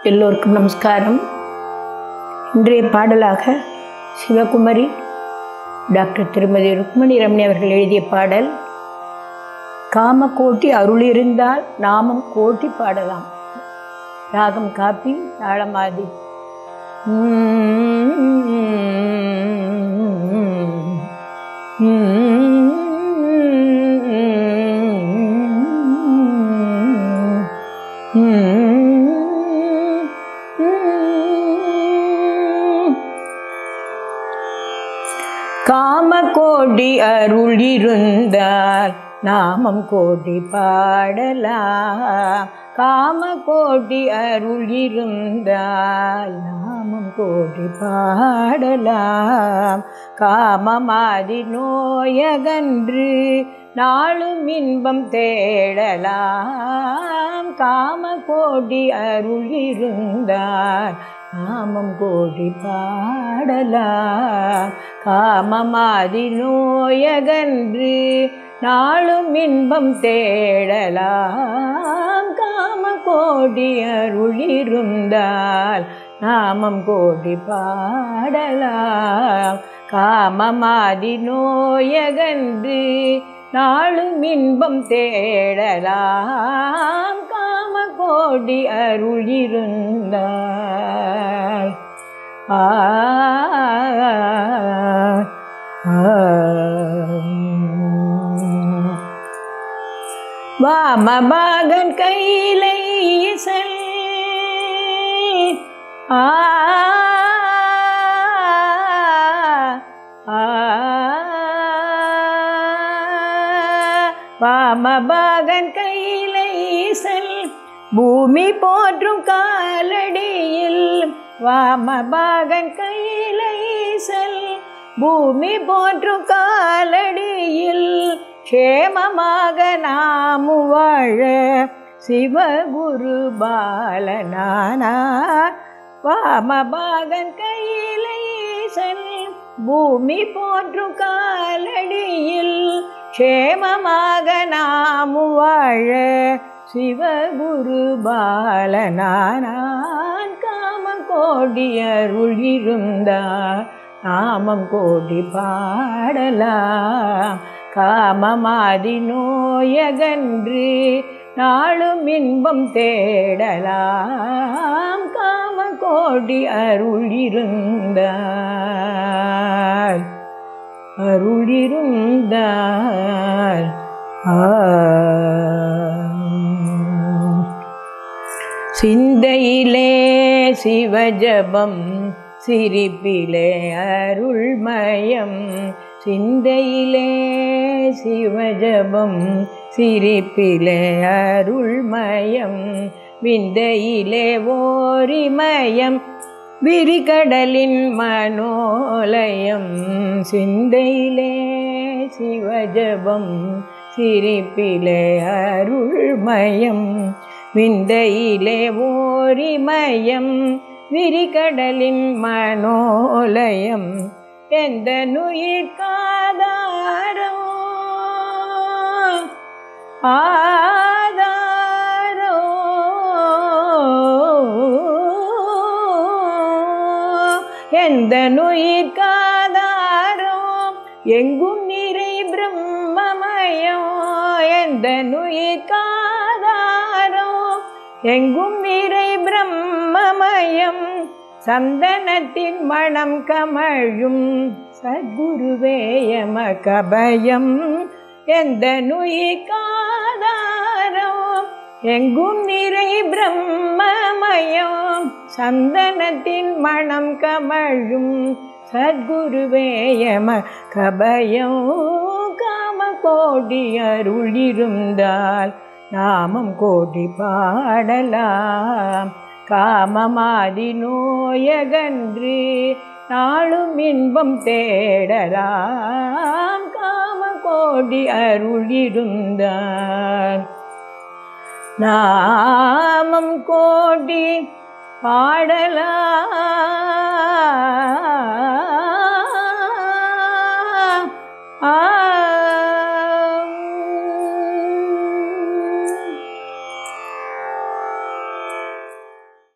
எல்லோருக்கும் நமஸ்காரம். இன்றைய பாடலாக சிவகுமரி டாக்டர் திருமதி ருக்மணி ரமணி அவர்கள் எழுதிய பாடல். காமகோட்டி அருளிருந்தால் நாமம் கோட்டி பாடலாம். ராகம் காப்பி, தாளமாதி. காமகோடி அருளிருந்தால் நாமம் கோடி பாடலாம். காமகோடி அருளிருந்தால் நாமம் கோடி பாடலாம். காமமாதி நோயகன்று நாளும் இன்பம் தேடலாம். காமகோடி அருளிருந்தால் நாமம் கோடி பாடலாம். காமமாதி நோயகன்று நாளும் இன்பம் தேடலாம். காமகோடி அருளிருந்தால் நாமம் கோடி பாடலாம். காமமாதி நோயகன்று நாளும் இன்பம் தேடலாம். காமகோடி அருளிருந்தால் வாமபாகன் கையிலை ஈசல் வாமபாகன் கையிலை ஈசல் பூமி போற்றும் காலடியில். வாமபாகன் கையிலை ஈசல் பூமி போற்றும் காலடியில். க்ஷேமமாக நாமு வாழ சிவகுரு பாலனானார். வாமபாகன் கையிலை ஈசல் பூமி போற்றும் காலடியில். க்ஷேமமாக நாமு வாழ சிவகுரு பாலனானான். காமகோடி அருளிருந்தார் நாமம் கோடி பாடலாம். காமமாதி நோயகன்று நாளும் இன்பம் தேடலாம். காமகோடி அருளிருந்தார் அருளிருந்தார் சிந்தையிலே சிவஜபம் சிரிப்பிலே அருள்மயம். சிந்தையிலே சிவஜபம் சிரிப்பிலே அருள்மயம். விந்தையிலே ஓரிமயம் விரிகடலின் மனோலயம். சிந்தையிலே சிவஜபம் சிரிப்பிலே அருள்மயம். விந்தையிலே ஓரிமயம் விரிகடலின் மனோலயம். எந்த நுயிர்காதாரோ ஆதாரோ எந்த நுயிர்காதாரோ எங்கும் நிறை பிரம்மமயம். எந்த நுயிர்காதாரோ எங்கும் நிறை பிரம்மமயம். சந்தனத்தின் மணம் கமழும் சத்குருவே எமக்கபயம். எந்த நுயிர்காதாரோ எங்கும் நிறை பிரம்மமயம். சந்தனத்தின் மணம் கமழும் சத்குருவே எமக்கபயம். காமகோடி அருளிருந்தால் நாமம் கோடி பாடலாம். காமமாதி நோயகன்று நாளும் இன்பம் தேடலாம். காமகோடி அருளிருந்தார் நாமம் கோடி பாடலாம்.